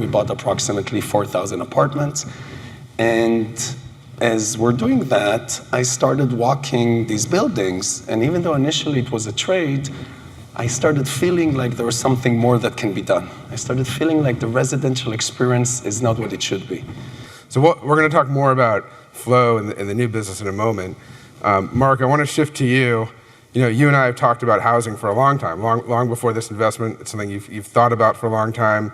We bought approximately 4,000 apartments. And as we're doing that, I started walking these buildings. And even though initially it was a trade, I started feeling like there was something more that can be done. I started feeling like the residential experience is not what it should be. So we're going to talk more about flow and the new business in a moment. Marc, I want to shift to you. You and I have talked about housing for a long time, long before this investment. It's something you've thought about for a long time.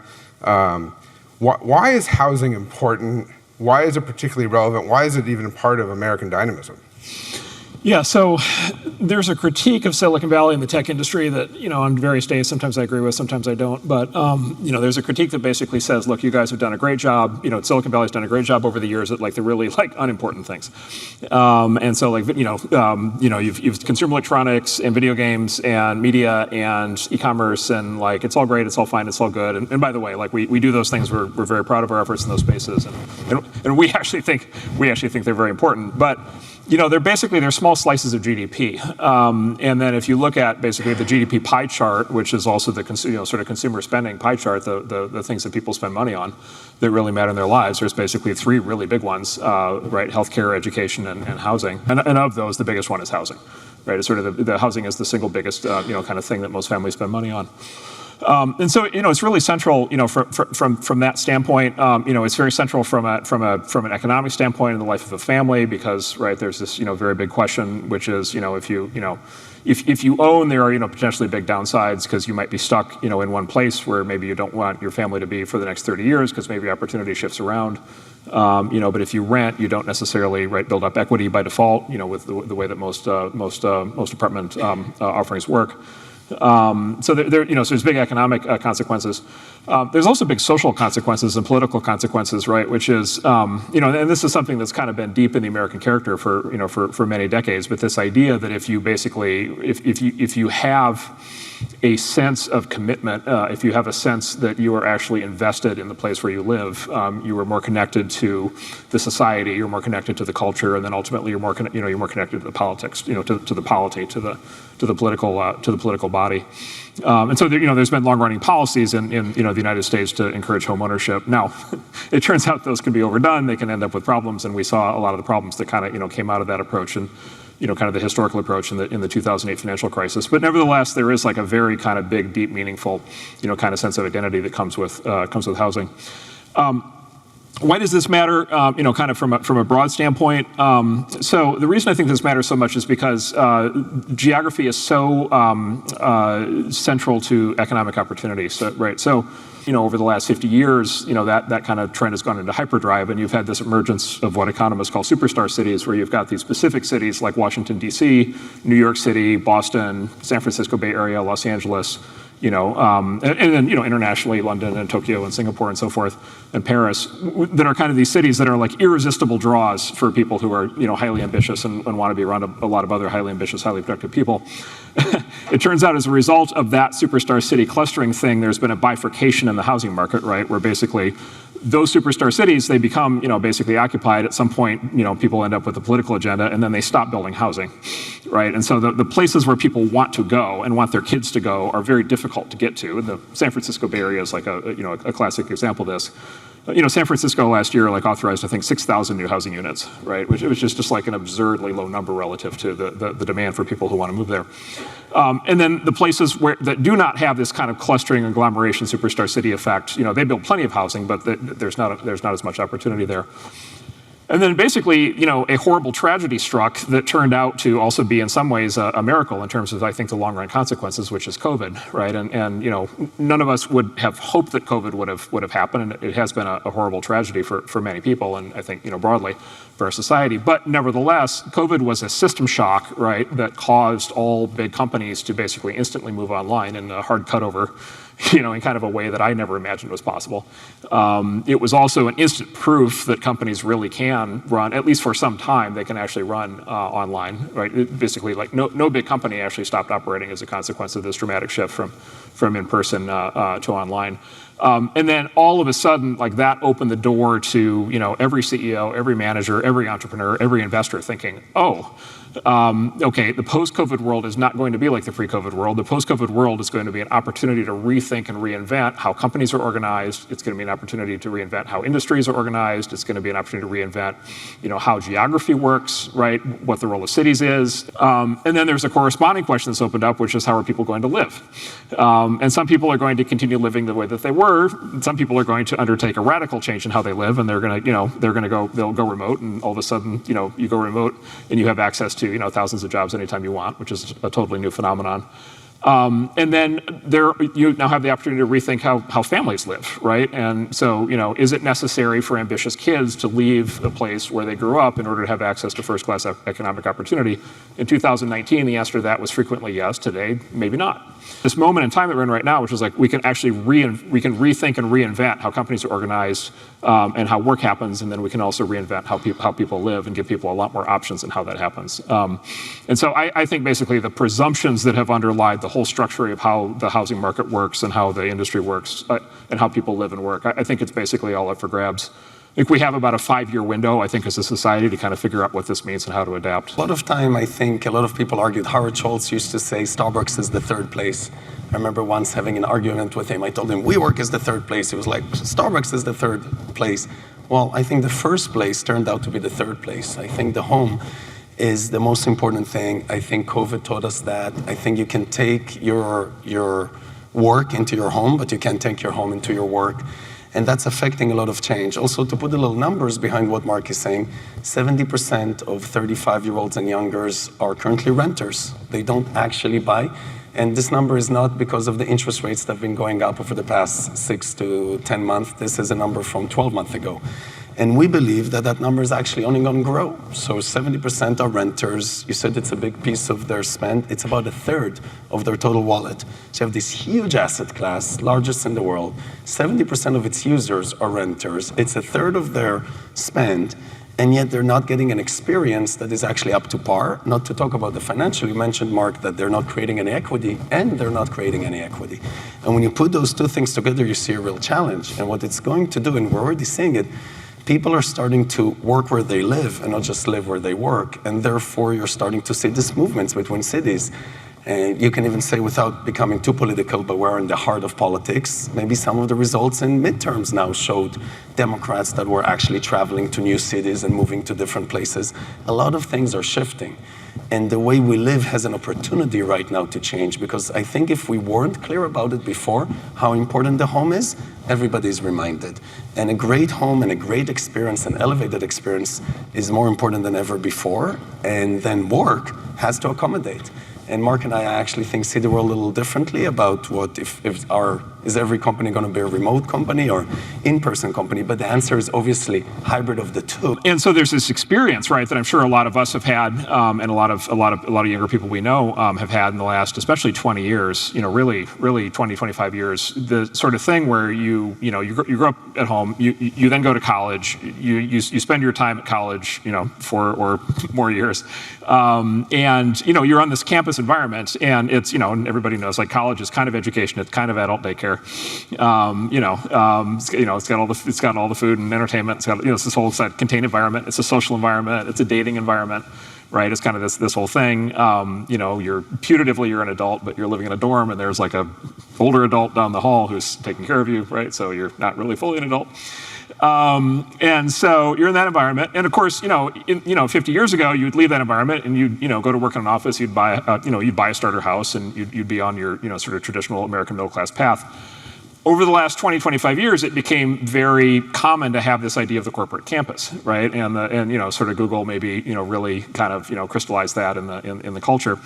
Why is housing important? Why is it particularly relevant? Why is it even part of American dynamism? Yeah, so there's a critique of Silicon Valley and the tech industry that, on various days, sometimes I agree with, sometimes I don't. But, there's a critique that basically says, look, you guys have done a great job. Silicon Valley's done a great job over the years at the really unimportant things. And so you've consumer electronics and video games and media and e-commerce and it's all great, it's all fine, it's all good. And by the way, we do those things. We're very proud of our efforts in those spaces. And we actually think they're very important. But they're small slices of GDP. And then if you look at basically the GDP pie chart, which is also the sort of consumer spending pie chart, the things that people spend money on that really matter in their lives, there's basically three really big ones, right? Healthcare, education, and housing. And of those, the biggest one is housing, right? It's sort of the housing is the single biggest, kind of thing that most families spend money on. And so, it's really central, from that standpoint. It's very central from an economic standpoint in the life of a family because, right, there's this, very big question, which is, if you own, there are, potentially big downsides because you might be stuck, in one place where maybe you don't want your family to be for the next 30 years because maybe opportunity shifts around. But if you rent, you don't necessarily, right, build up equity by default, with the way that most apartment offerings work. So there's big economic consequences. There's also big social consequences and political consequences, right? Which is, and this is something that's kind of been deep in the American character for many decades. But this idea that if you have a sense of commitment, if you have a sense that you are actually invested in the place where you live, you are more connected to the society, you're more connected to the culture, and then ultimately you're more connected to the politics, to the polity, to the political body. And so there's been long-running policies in the United States to encourage home ownership. Now, it turns out those can be overdone. They can end up with problems, and we saw a lot of the problems that kind of came out of that approach and kind of the historical approach in the 2008 financial crisis. But nevertheless, there is a very kind of big, deep, meaningful kind of sense of identity that comes with housing. Why does this matter, kind of from a broad standpoint? So the reason I think this matters so much is because geography is so central to economic opportunity. So, right? So, over the last 50 years, that kind of trend has gone into hyperdrive, and you've had this emergence of what economists call superstar cities, where you've got these specific cities like Washington, D.C., New York City, Boston, San Francisco Bay Area, Los Angeles, and then, internationally, London and Tokyo and Singapore and so forth, and Paris, that are kind of these cities that are like irresistible draws for people who are, highly ambitious and want to be around a lot of other highly ambitious, highly productive people. It turns out as a result of that superstar city clustering thing, there's been a bifurcation in the housing market, right, where basically those superstar cities, they become, basically occupied. At some point, people end up with a political agenda, and then they stop building housing, right? And so the places where people want to go and want their kids to go are very difficult to get to. And the San Francisco Bay Area is like a classic example of this. San Francisco last year authorized, I think, 6,000 new housing units, right? Which was just like an absurdly low number relative to the demand for people who want to move there. And then the places that do not have this kind of clustering agglomeration superstar city effect, they build plenty of housing, but there's not as much opportunity there. And then basically, a horrible tragedy struck that turned out to also be in some ways a miracle in terms of, I think, the long-run consequences, which is COVID, right? And none of us would have hoped that COVID would have happened, and it has been a horrible tragedy for many people, and I think, broadly for our society. But nevertheless, COVID was a system shock, right, that caused all big companies to basically instantly move online in a hard cutover, in kind of a way that I never imagined was possible. It was also an instant proof that companies really can run, at least for some time, they can actually run online, right? Basically, no big company actually stopped operating as a consequence of this dramatic shift from in-person to online. And then all of a sudden, like that opened the door to, every CEO, every manager, every entrepreneur, every investor thinking, okay, the post-COVID world is not going to be like the pre-COVID world. The post-COVID world is going to be an opportunity to rethink and reinvent how companies are organized. It's going to be an opportunity to reinvent how industries are organized. It's going to be an opportunity to reinvent, how geography works, right? What the role of cities is. And then there's a corresponding question that's opened up, which is how are people going to live? And some people are going to continue living the way that they were. Some people are going to undertake a radical change in how they live, and they'll go remote, and all of a sudden, you go remote and you have access to thousands of jobs anytime you want, which is a totally new phenomenon. And then you now have the opportunity to rethink how families live, right? And so, is it necessary for ambitious kids to leave a place where they grew up in order to have access to first-class economic opportunity? In 2019, the answer to that was frequently yes. Today, maybe not. This moment in time that we're in right now, which is like we can actually rethink and reinvent how companies are organized and how work happens, and then we can also reinvent how people live and give people a lot more options in how that happens. And so I think basically the presumptions that have underlied the whole structure of how the housing market works and how the industry works and how people live and work, I think it's basically all up for grabs. I think we have about a 5-year window, I think, as a society to kind of figure out what this means and how to adapt. A lot of time, I think, a lot of people argued. Howard Schultz used to say Starbucks is the third place. I remember once having an argument with him. I told him WeWork is the third place. He was like, Starbucks is the third place. Well, I think the first place turned out to be the third place. I think the home is the most important thing. I think COVID taught us that. I think you can take your work into your home, but you can't take your home into your work. And that's affecting a lot of change. Also, to put a little numbers behind what Marc is saying, 70% of 35-year-olds and youngers are currently renters. They don't actually buy. And this number is not because of the interest rates that have been going up over the past 6 to 10 months. This is a number from 12 months ago. And we believe that that number is actually only going to grow. So 70% are renters. You said it's a big piece of their spend. It's about a third of their total wallet. So you have this huge asset class, largest in the world. 70% of its users are renters. It's a third of their spend. And yet they're not getting an experience that is actually up to par. Not to talk about the financial. You mentioned, Marc, that they're not creating any equity, and they're not creating any equity. And when you put those two things together, you see a real challenge. And what it's going to do, and we're already seeing it, people are starting to work where they live and not just live where they work. And therefore, you're starting to see these movements between cities. And you can even say, without becoming too political, but we're in the heart of politics, maybe some of the results in midterms now showed Democrats that were actually traveling to new cities and moving to different places. A lot of things are shifting. And the way we live has an opportunity right now to change, because I think if we weren't clear about it before, how important the home is, everybody's reminded. And a great home and a great experience, an elevated experience, is more important than ever before. And then work has to accommodate. And Marc and I actually see the world a little differently about what is every company going to be a remote company or in-person company? But the answer is obviously hybrid of the two. And so there's this experience, right, that I'm sure a lot of us have had, and a lot of younger people we know have had in the last, especially 20 years. Really 20, 25 years. The sort of thing where you grow up at home, you then go to college, you spend your time at college, 4 or more years, and you're on this campus environment, and it's and everybody knows, like, college is kind of education, it's kind of adult daycare. It's got all the food and entertainment. It's got it's this whole contained environment. It's a social environment. It's a dating environment, right? It's kind of this whole thing. You're putatively you're an adult, but you're living in a dorm, and there's like a older adult down the hall who's taking care of you, right? So you're not really fully an adult. And so you're in that environment, and of course, 50 years ago, you'd leave that environment and you'd, go to work in an office. You'd buy a starter house, and you'd be on your, sort of traditional American middle class path. Over the last 20, 25 years, it became very common to have this idea of the corporate campus, right? And sort of Google maybe, really kind of, crystallized that in the culture.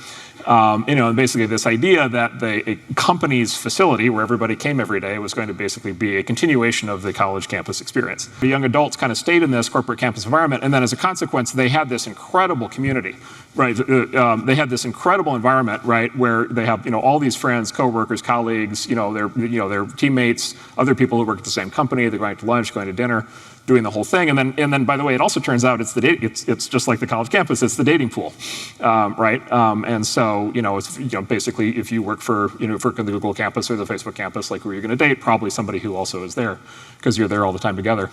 And basically this idea that a company's facility where everybody came every day was going to basically be a continuation of the college campus experience. The young adults kind of stayed in this corporate campus environment, and then as a consequence, they had this incredible community, right? They had this incredible environment, right, where they have, all these friends, coworkers, colleagues, their team teammates, other people who work at the same company. They're going to lunch, going to dinner, doing the whole thing. And then by the way, it also turns out it's just like the college campus. It's the dating pool, right? And so, basically, if you work for the Google campus or the Facebook campus, like who you're going to date, probably somebody who also is there, because you're there all the time together.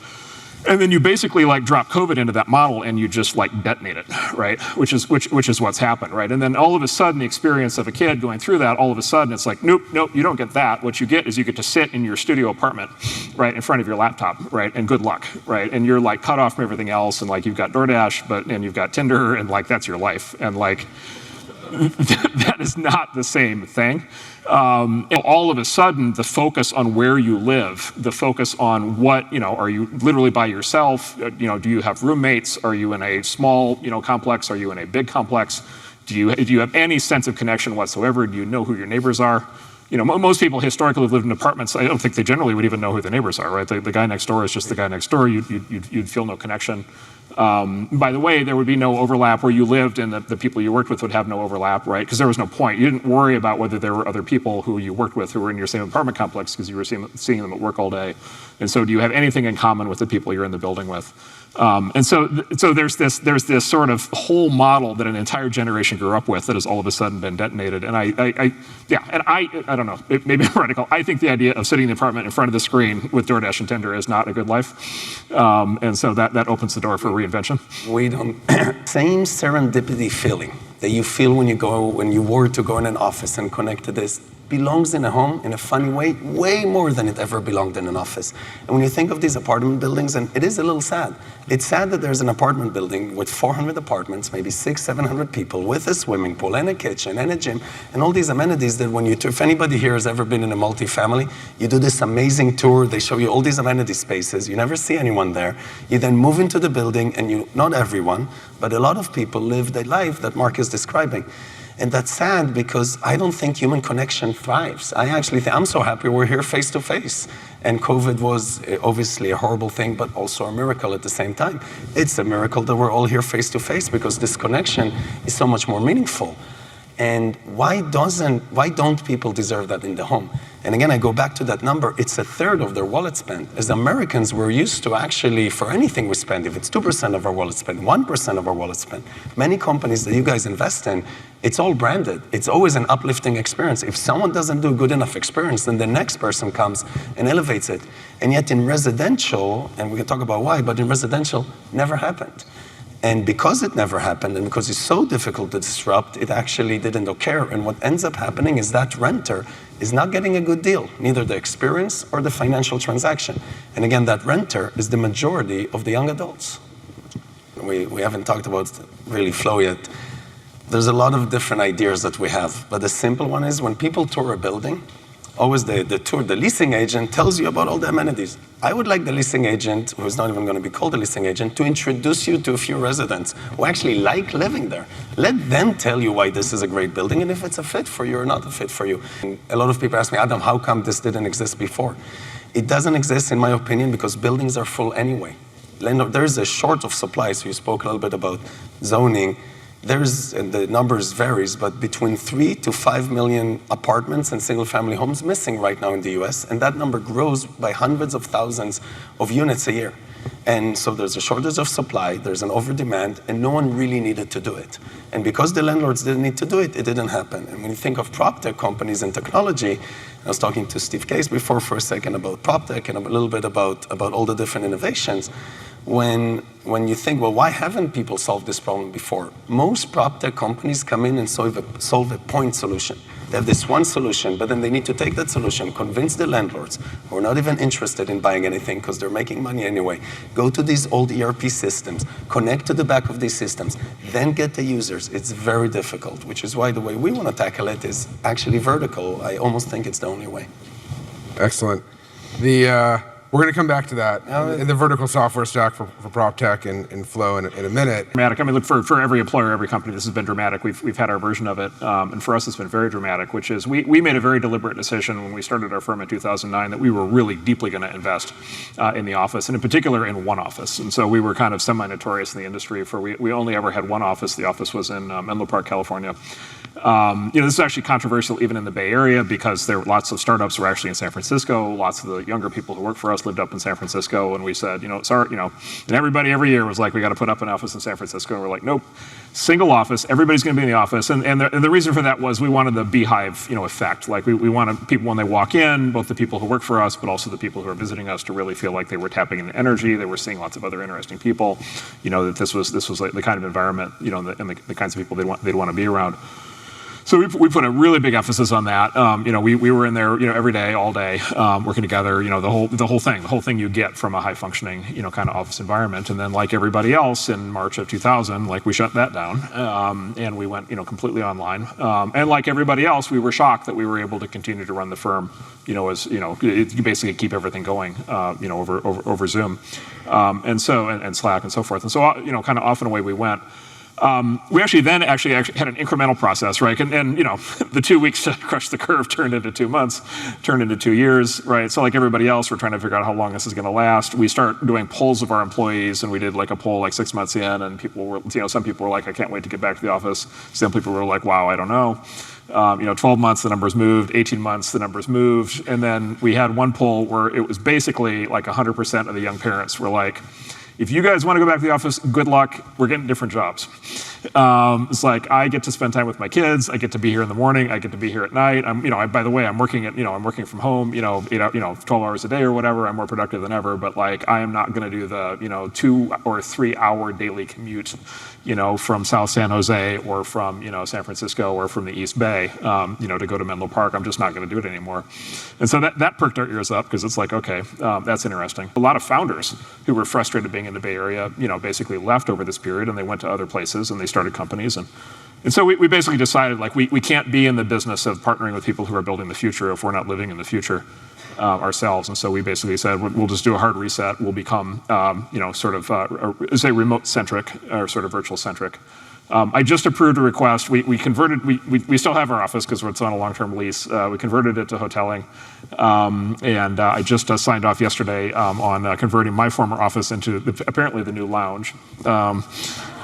And then you basically like drop COVID into that model and you just like detonate it, right? Which is what's happened, right? And then all of a sudden, the experience of a kid going through that, all of a sudden it's like, nope, you don't get that. What you get is you get to sit in your studio apartment, right, in front of your laptop, right, and good luck, right? And you're like cut off from everything else, and like you've got DoorDash, and you've got Tinder, and like that's your life, and like that is not the same thing. All of a sudden, the focus on where you live, the focus on what, are you literally by yourself? Do you have roommates? Are you in a small, complex? Are you in a big complex? Do you have any sense of connection whatsoever? Do you know who your neighbors are? Most people historically have lived in apartments. I don't think they generally would even know who their neighbors are, right? The guy next door is just the guy next door. You'd feel no connection. By the way, there would be no overlap where you lived, and the people you worked with would have no overlap, right? Because there was no point. You didn't worry about whether there were other people who you worked with who were in your same apartment complex because you were seeing them at work all day. And so do you have anything in common with the people you're in the building with? And so there's this sort of whole model that an entire generation grew up with that has all of a sudden been detonated. And I don't know, maybe I'm radical. I think the idea of sitting in the apartment in front of the screen with DoorDash and Tinder is not a good life. And so that opens the door for reinvention. We don't, same serendipity feeling that you feel when you were to go in an office and connect to this belongs in a home in a funny way more than it ever belonged in an office. And when you think of these apartment buildings, and it is a little sad. It's sad that there's an apartment building with 400 apartments, maybe 600-700 people, with a swimming pool and a kitchen and a gym and all these amenities that if anybody here has ever been in a multifamily, you do this amazing tour, they show you all these amenity spaces, you never see anyone there. You then move into the building and not everyone, but a lot of people live the life that Marc is describing. And that's sad because I don't think human connection thrives. I actually think, I'm so happy we're here face to face. And COVID was obviously a horrible thing, but also a miracle at the same time. It's a miracle that we're all here face to face because this connection is so much more meaningful. And why don't people deserve that in the home? And again, I go back to that number. It's a third of their wallet spend. As Americans, we're used to actually, for anything we spend, if it's 2% of our wallet spend, 1% of our wallet spend, many companies that you guys invest in, it's all branded. It's always an uplifting experience. If someone doesn't do a good enough experience, then the next person comes and elevates it. And yet in residential, and we can talk about why, but in residential, never happened. And because it never happened, and because it's so difficult to disrupt, it actually didn't occur. And what ends up happening is that renter is not getting a good deal, neither the experience or the financial transaction. And again, that renter is the majority of the young adults. We haven't talked about really flow yet. There's a lot of different ideas that we have, but the simple one is when people tour a building, always the leasing agent tells you about all the amenities. I would like the leasing agent, who's not even going to be called a leasing agent, to introduce you to a few residents who actually like living there. Let them tell you why this is a great building and if it's a fit for you or not a fit for you. And a lot of people ask me, Adam, how come this didn't exist before? It doesn't exist, in my opinion, because buildings are full anyway. There's a short of supply, so you spoke a little bit about zoning. And the numbers varies, but between 3 to 5 million apartments and single-family homes missing right now in the US, and that number grows by hundreds of thousands of units a year. And so there's a shortage of supply, there's an over-demand, and no one really needed to do it. And because the landlords didn't need to do it, it didn't happen. And when you think of prop tech companies and technology, I was talking to Steve Case before for a second about prop tech and a little bit about all the different innovations. When you think, well, why haven't people solved this problem before? Most prop tech companies come in and solve a point solution. They have this one solution, but then they need to take that solution, convince the landlords who are not even interested in buying anything because they're making money anyway, go to these old ERP systems, connect to the back of these systems, then get the users. It's very difficult, which is why the way we want to tackle it is actually vertical. I almost think it's the only way. Excellent. We're going to come back to that in the vertical software stack for prop tech and flow in a minute. Dramatic. I mean, look, for every employer, every company, this has been dramatic. We've had our version of it, and for us, it's been very dramatic. Which is, we made a very deliberate decision when we started our firm in 2009 that we were really deeply going to invest in the office, and in particular in one office. And so we were kind of semi-notorious in the industry for we only ever had one office. The office was in Menlo Park, California. This is actually controversial even in the Bay Area because there were lots of startups were actually in San Francisco. Lots of the younger people who work for us lived up in San Francisco, and we said, sorry, and everybody every year was like, we got to put up an office in San Francisco, and we're like, nope, single office, everybody's going to be in the office, and the reason for that was we wanted the beehive, effect. Like we wanted people when they walk in, both the people who work for us, but also the people who are visiting us, to really feel like they were tapping into energy, they were seeing lots of other interesting people, that this was like the kind of environment, and the kinds of people they'd want to be around. So we put a really big emphasis on that. We were in there, every day, all day, working together. The whole thing you get from a high functioning, kind of office environment. And then, like everybody else, in March of 2000, we shut that down, and we went, completely online. And like everybody else, we were shocked that we were able to continue to run the firm, as you basically keep everything going, over Zoom, and Slack and so forth. And so, kind of off and away we went. We actually had an incremental process, right? And the 2 weeks to crush the curve turned into 2 months, turned into 2 years, right? So like everybody else, we're trying to figure out how long this is going to last. We start doing polls of our employees, and we did like a poll 6 months in, and people were, some people were like, I can't wait to get back to the office. Some people were like, wow, I don't know. 12 months, the numbers moved. 18 months, the numbers moved. And then we had one poll where it was basically like 100% of the young parents were like, if you guys want to go back to the office, good luck. We're getting different jobs. It's like I get to spend time with my kids. I get to be here in the morning. I get to be here at night. By the way, I'm working from home. 12 hours a day or whatever. I'm more productive than ever. But I am not going to do the 2 or 3 hour daily commute, from South San Jose or from San Francisco or from the East Bay, to go to Menlo Park. I'm just not going to do it anymore. And so that perked our ears up because it's like, okay, that's interesting. A lot of founders who were frustrated being in the Bay Area, basically left over this period, and they went to other places and they started companies. And so we basically decided we can't be in the business of partnering with people who are building the future if we're not living in the future ourselves. And so we basically said, we'll just do a hard reset. We'll become, say remote-centric or sort of virtual-centric. I just approved a request. We converted, we still have our office because it's on a long-term lease. We converted it to hoteling. And I just signed off yesterday on converting my former office into apparently the new lounge.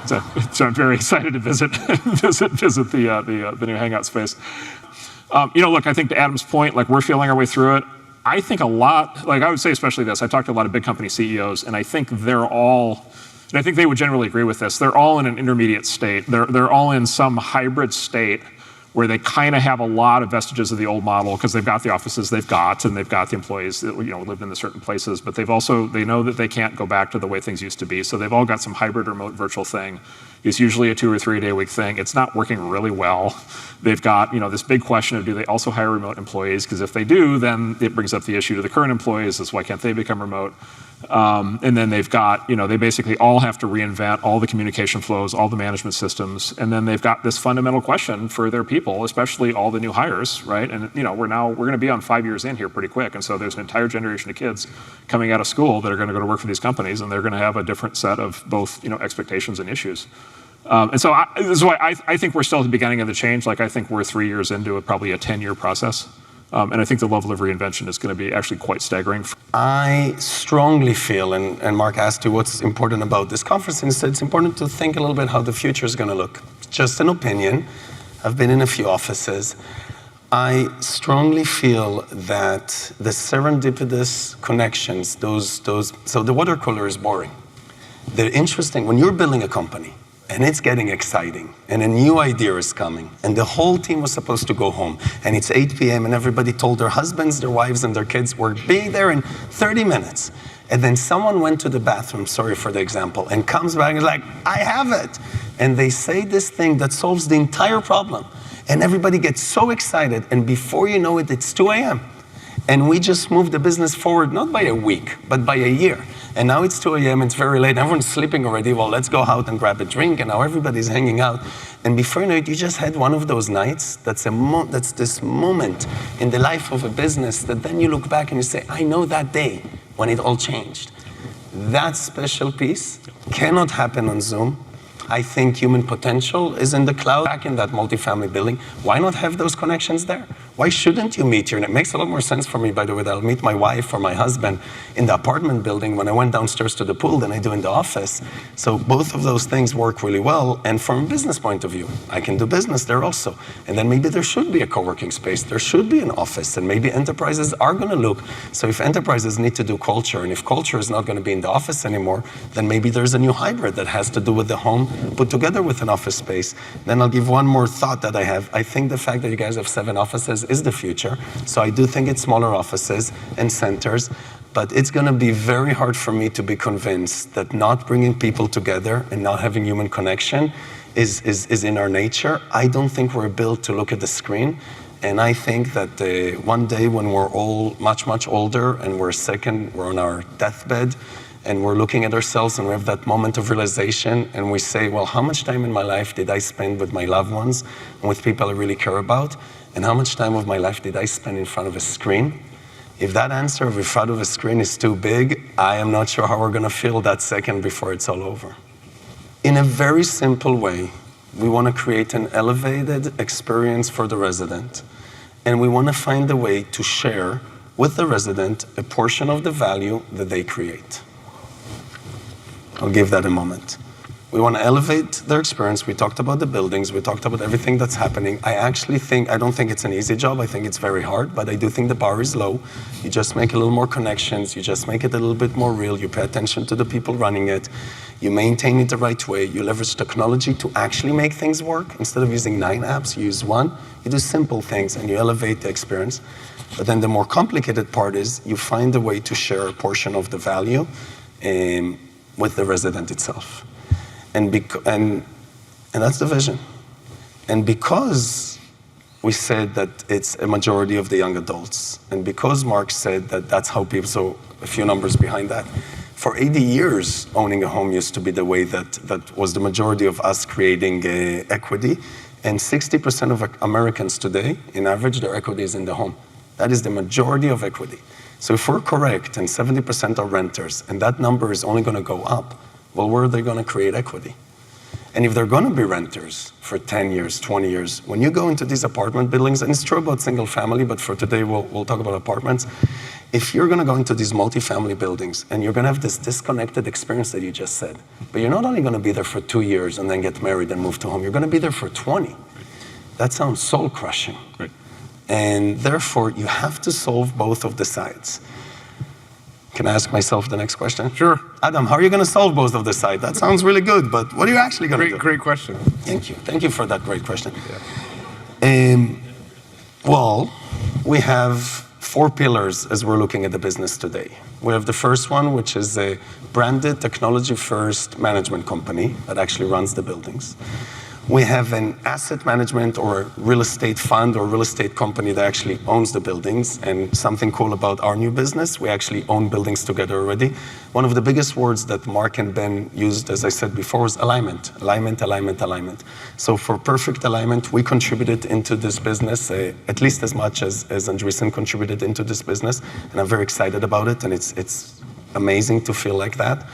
So I'm very excited to visit the new hangout space. Look, I think to Adam's point, we're feeling our way through it. I think a lot, I would say especially this, I talked to a lot of big company CEOs, and I think they're all, and I think they would generally agree with this, they're all in an intermediate state. They're all in some hybrid state where they kind of have a lot of vestiges of the old model because they've got the offices they've got, and they've got the employees that lived in the certain places, but they know that they can't go back to the way things used to be. So they've all got some hybrid remote virtual thing. It's usually a 2 or 3 day a week thing. It's not working really well. They've got this big question of, do they also hire remote employees? Because if they do, then it brings up the issue to the current employees is why can't they become remote? And then they've got, they basically all have to reinvent all the communication flows, all the management systems. And then they've got this fundamental question for their people, especially all the new hires, right? And, we're going to be on 5 years in here pretty quick. And so there's an entire generation of kids coming out of school that are going to go to work for these companies, and they're going to have a different set of both, expectations and issues. And so this is why I think we're still at the beginning of the change. I think we're 3 years into probably a 10-year process. And I think the level of reinvention is going to be actually quite staggering. I strongly feel, and Marc asked you what's important about this conference, and it's important to think a little bit how the future is going to look. Just an opinion. I've been in a few offices. I strongly feel that the serendipitous connections, so the water cooler is boring. They're interesting. When you're building a company, and it's getting exciting, and a new idea is coming, and the whole team was supposed to go home, and it's 8 p.m., and everybody told their husbands, their wives, and their kids we're being there in 30 minutes. And then someone went to the bathroom, sorry for the example, and comes back and is like, I have it. And they say this thing that solves the entire problem. And everybody gets so excited, and before you know it, it's 2 a.m. And we just moved the business forward, not by a week, but by a year. And now it's 2 a.m., it's very late, everyone's sleeping already. Well, let's go out and grab a drink, and now everybody's hanging out. And before you know it, you just had one of those nights that's this moment in the life of a business that then you look back and you say, I know that day when it all changed. That special piece cannot happen on Zoom. I think human potential is in the cloud, back in that multifamily building. Why not have those connections there? Why shouldn't you meet your, and it makes a lot more sense for me, by the way, that I'll meet my wife or my husband in the apartment building when I went downstairs to the pool than I do in the office. So both of those things work really well. And from a business point of view, I can do business there also. And then maybe there should be a co-working space. There should be an office. And maybe enterprises are going to look. So if enterprises need to do culture, and if culture is not going to be in the office anymore, then maybe there's a new hybrid that has to do with the home put together with an office space. Then I'll give one more thought that I have. I think the fact that you guys have 7 offices is the future. So I do think it's smaller offices and centers, but it's going to be very hard for me to be convinced that not bringing people together and not having human connection is in our nature. I don't think we're built to look at the screen. And I think that one day when we're all much, much older and we're sick and we're on our deathbed and we're looking at ourselves and we have that moment of realization and we say, well, how much time in my life did I spend with my loved ones and with people I really care about? And how much time of my life did I spend in front of a screen? If that answer of in front of a screen is too big, I am not sure how we're going to feel that second before it's all over. In a very simple way, we want to create an elevated experience for the resident. And we want to find a way to share with the resident a portion of the value that they create. I'll give that a moment. We want to elevate their experience. We talked about the buildings. We talked about everything that's happening. I don't think it's an easy job. I think it's very hard, but I do think the bar is low. You just make a little more connections. You just make it a little bit more real. You pay attention to the people running it. You maintain it the right way. You leverage technology to actually make things work. Instead of using 9 apps, you use 1. You do simple things and you elevate the experience. But then the more complicated part is you find a way to share a portion of the value with the resident itself. And that's the vision. And because we said that it's a majority of the young adults, and because Marc said that that's how people, so a few numbers behind that, for 80 years, owning a home used to be the way that was the majority of us creating equity. And 60% of Americans today, in average, their equity is in the home. That is the majority of equity. So if we're correct and 70% are renters, and that number is only going to go up, well, where are they going to create equity? And if they're going to be renters for 10 years, 20 years, when you go into these apartment buildings, and it's true about single family, but for today we'll talk about apartments. If you're going to go into these multifamily buildings and you're going to have this disconnected experience that you just said, but you're not only going to be there for 2 years and then get married and move to home, you're going to be there for 20. That sounds soul crushing. Right. And therefore, you have to solve both of the sides. Can I ask myself the next question? Sure. Adam, how are you going to solve both of the sides? That sounds really good, but what are you actually going to do? Great question. Thank you. Thank you for that great question. Yeah. Well, we have 4 pillars as we're looking at the business today. We have the first one, which is a branded technology-first management company that actually runs the buildings. We have an asset management or a real estate fund or real estate company that actually owns the buildings. And something cool about our new business, we actually own buildings together already. One of the biggest words that Marc and Ben used, as I said before, was alignment. Alignment, alignment, alignment. So for perfect alignment, we contributed into this business at least as much as Andreessen contributed into this business. And I'm very excited about it. And it's amazing to feel like that.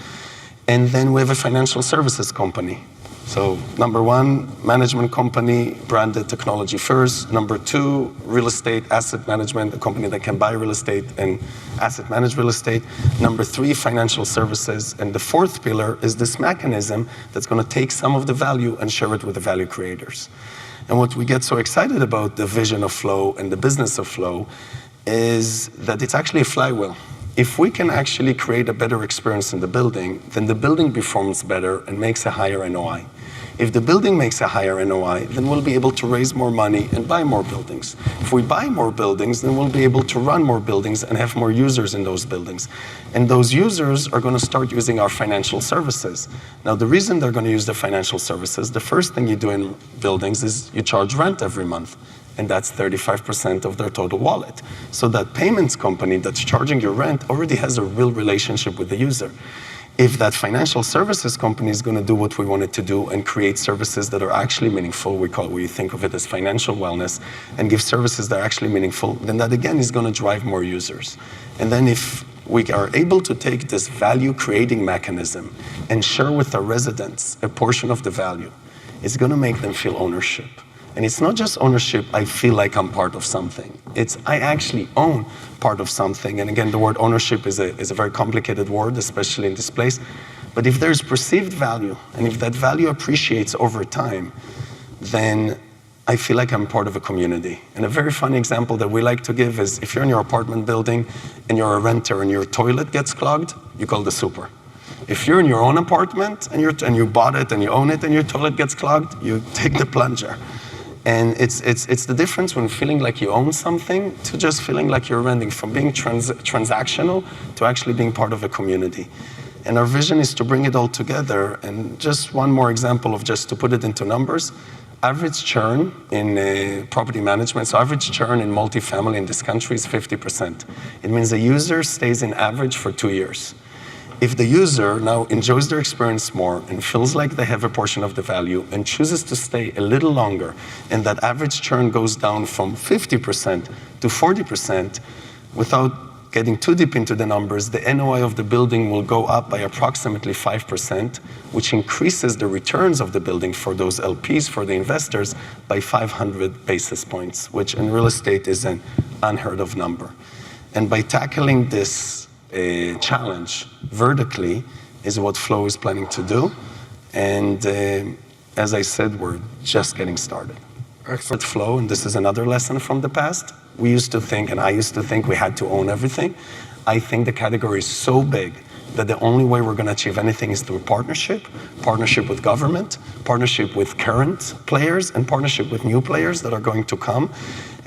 And then we have a financial services company. So number 1, management company, branded technology first. Number 2, real estate asset management, a company that can buy real estate and asset manage real estate. Number 3, financial services. And the 4th pillar is this mechanism that's going to take some of the value and share it with the value creators. And what we get so excited about the vision of Flow and the business of Flow is that it's actually a flywheel. If we can actually create a better experience in the building, then the building performs better and makes a higher NOI. If the building makes a higher NOI, then we'll be able to raise more money and buy more buildings. If we buy more buildings, then we'll be able to run more buildings and have more users in those buildings. And those users are going to start using our financial services. Now, the reason they're going to use the financial services, the first thing you do in buildings is you charge rent every month. And that's 35% of their total wallet. So that payments company that's charging your rent already has a real relationship with the user. If that financial services company is going to do what we want it to do and create services that are actually meaningful, we think of it as financial wellness, and give services that are actually meaningful, then that again is going to drive more users. And then if we are able to take this value creating mechanism and share with our residents a portion of the value, it's going to make them feel ownership. And it's not just ownership, I feel like I'm part of something. It's I actually own part of something. And again, the word ownership is a very complicated word, especially in this place. But if there's perceived value, and if that value appreciates over time, then I feel like I'm part of a community. And a very funny example that we like to give is if you're in your apartment building and you're a renter and your toilet gets clogged, you call the super. If you're in your own apartment and you bought it and you own it and your toilet gets clogged, you take the plunger. And it's the difference when feeling like you own something to just feeling like you're renting, from being transactional to actually being part of a community. And our vision is to bring it all together. And just one more example of just to put it into numbers, average churn in property management, so average churn in multifamily in this country is 50%. It means the user stays in average for 2 years. If the user now enjoys their experience more and feels like they have a portion of the value and chooses to stay a little longer, and that average churn goes down from 50% to 40%, without getting too deep into the numbers, the NOI of the building will go up by approximately 5%, which increases the returns of the building for those LPs, for the investors, by 500 basis points, which in real estate is an unheard of number. And by tackling this challenge vertically is what Flow is planning to do. And as I said, we're just getting started. Excellent. At Flow, and this is another lesson from the past, we used to think, and I used to think we had to own everything. I think the category is so big that the only way we're going to achieve anything is through partnership with government, partnership with current players, and partnership with new players that are going to come.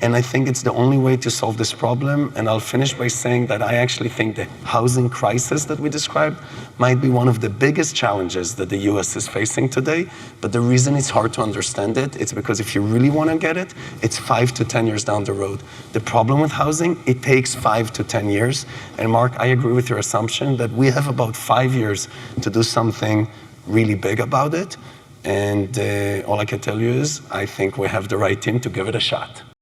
And I think it's the only way to solve this problem. And I'll finish by saying that I actually think the housing crisis that we described might be one of the biggest challenges that the US is facing today. But the reason it's hard to understand it, it's because if you really want to get it, it's 5 to 10 years down the road. The problem with housing, it takes 5 to 10 years. And Marc, I agree with your assumption that we have about 5 years to do something really big about it. And all I can tell you is I think we have the right team to give it a shot.